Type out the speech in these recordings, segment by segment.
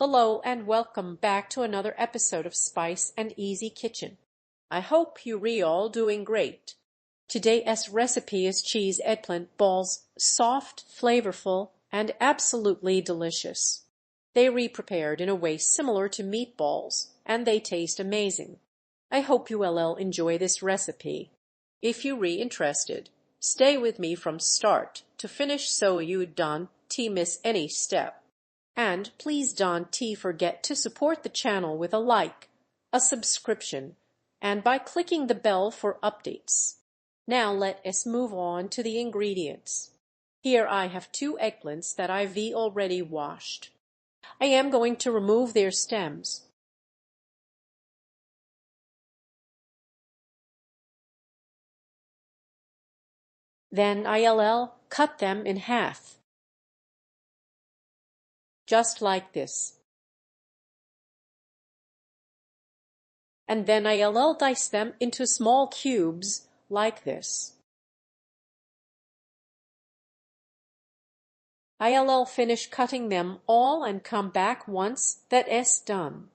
Hello and welcome back to another episode of Spice and Easy Kitchen. I hope you're all doing great. Today's recipe is cheese eggplant balls, soft, flavorful, and absolutely delicious. They re-prepared in a way similar to meatballs, and they taste amazing. I hope you will enjoy this recipe. If you're interested, stay with me from start to finish so you don't miss any step. And please don't forget to support the channel with a like, a subscription, and by clicking the bell for updates. Now let us move on to the ingredients. Here I have 2 eggplants that I've already washed. I am going to remove their stems. Then I'll cut them in half. Just like this. And then I'll dice them into small cubes like this. I'll finish cutting them all and come back once that's done.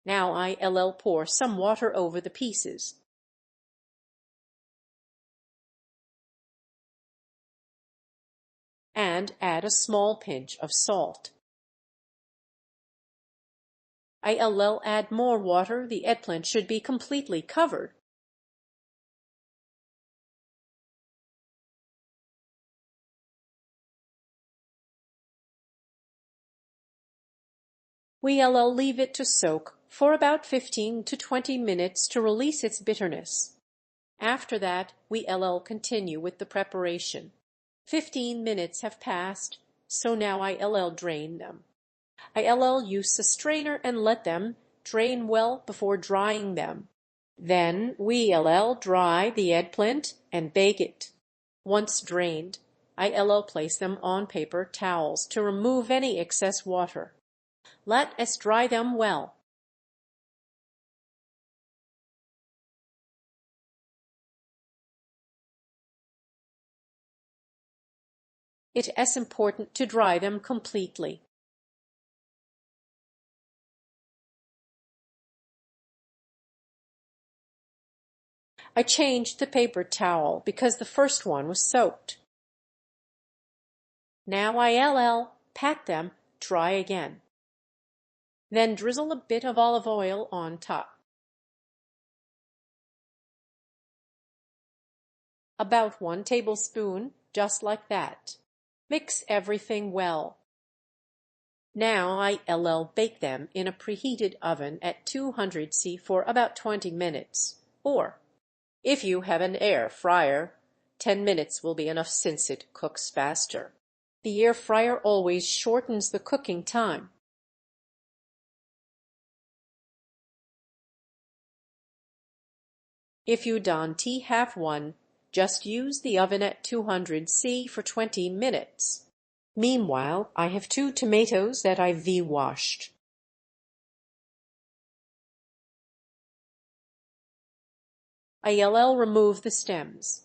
Now I'll pour some water over the pieces. And add a small pinch of salt. I'll add more water. The eggplant should be completely covered. We'll leave it to soak for about 15 to 20 minutes to release its bitterness. After that, we'll continue with the preparation. 15 minutes have passed, so now I'll drain them. I'll use a strainer and let them drain well before drying them. Then we'll dry the eggplant and bake it. Once drained, I'll place them on paper towels to remove any excess water. Let us dry them well. It is important to dry them completely. I changed the paper towel because the first one was soaked. Now I'll pat them dry again. Then drizzle a bit of olive oil on top. About 1 tablespoon, just like that. Mix everything well. Now I'll bake them in a preheated oven at 200 C for about 20 minutes. Or, if you have an air fryer, 10 minutes will be enough since it cooks faster. The air fryer always shortens the cooking time. If you don't have one, just use the oven at 200 C for 20 minutes. Meanwhile, I have 2 tomatoes that I've washed. I'll remove the stems.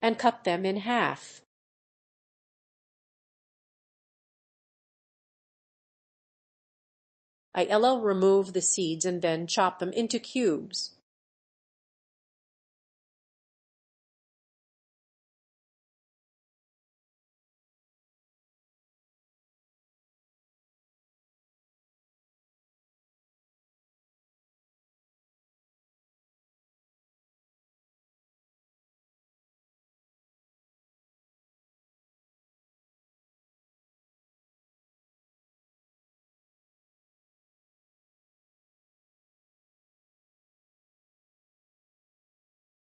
And cut them in half. I'll remove the seeds and then chop them into cubes.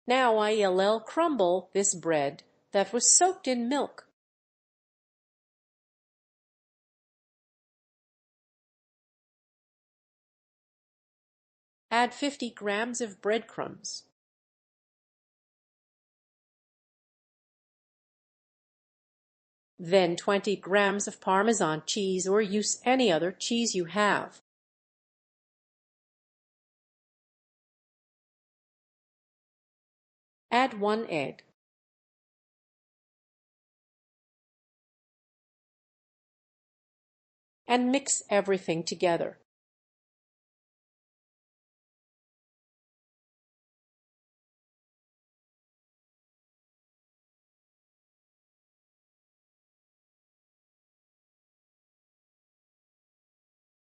Now I'll crumble this bread that was soaked in milk. Add 50 grams of breadcrumbs. Then 20 grams of Parmesan cheese, or use any other cheese you have. Add 1 egg. And mix everything together.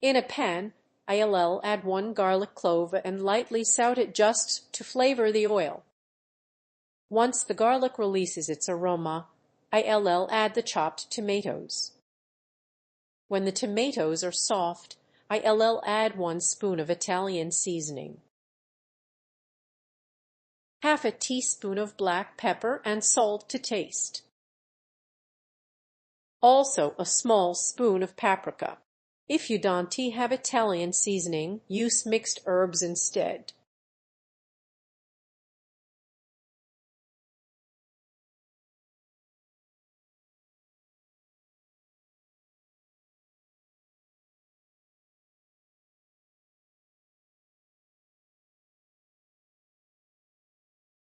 In a pan, I'll add 1 garlic clove and lightly saute it just to flavor the oil. Once the garlic releases its aroma, I'll add the chopped tomatoes. When the tomatoes are soft, I'll add 1 spoon of Italian seasoning, half a teaspoon of black pepper and salt to taste, also a small spoon of paprika. If you don't have Italian seasoning, use mixed herbs instead.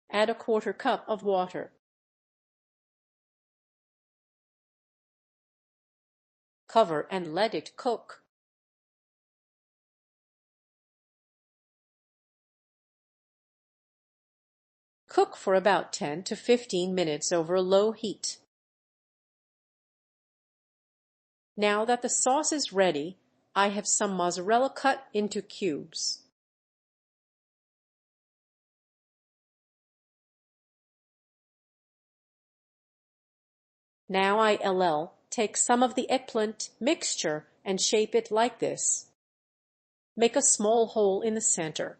Add a 1/4 cup of water. Cover and let it cook. Cook for about 10 to 15 minutes over low heat. Now that the sauce is ready, I have some mozzarella cut into cubes. Now I'll take some of the eggplant mixture and shape it like this. Make a small hole in the center.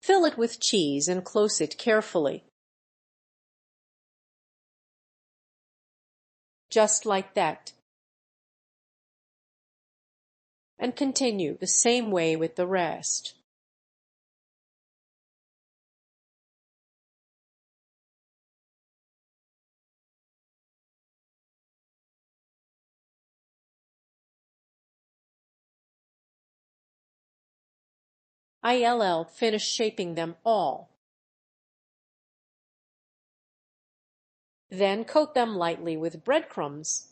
Fill it with cheese and close it carefully. Just like that. And continue the same way with the rest. I'll finish shaping them all. Then coat them lightly with breadcrumbs.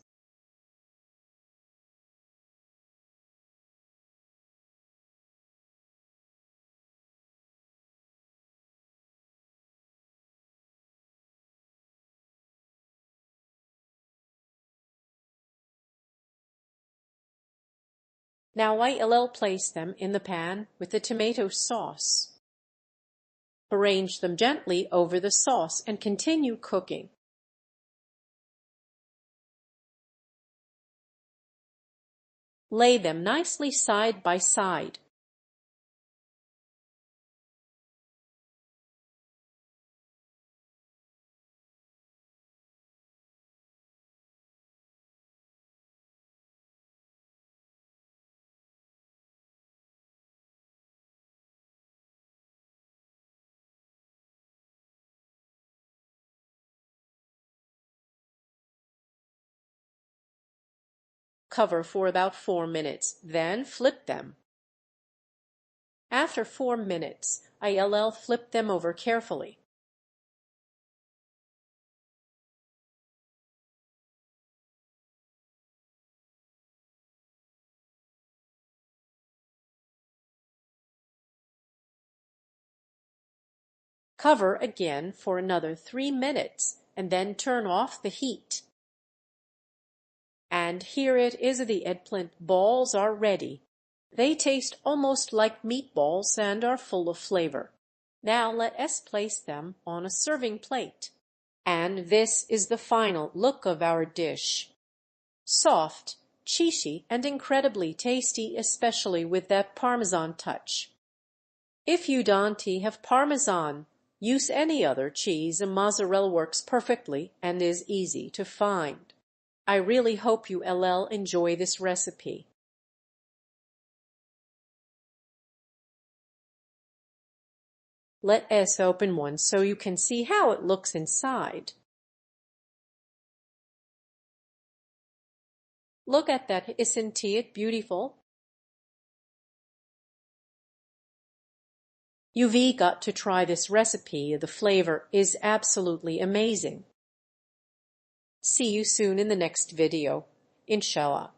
Now I'll place them in the pan with the tomato sauce. Arrange them gently over the sauce and continue cooking. Lay them nicely side by side. Cover for about 4 minutes, then flip them. After 4 minutes, I'll flip them over carefully. Cover again for another 3 minutes and then turn off the heat. And here it is, the eggplant balls are ready. They taste almost like meatballs and are full of flavor. Now let us place them on a serving plate. And this is the final look of our dish. Soft, cheesy, and incredibly tasty, especially with that Parmesan touch. If you don't have Parmesan, use any other cheese. Mozzarella works perfectly and is easy to find. I really hope you enjoy this recipe. Let us open one so you can see how it looks inside. Look at that, isn't it beautiful? You've got to try this recipe. The flavor is absolutely amazing. See you soon in the next video. Inshallah.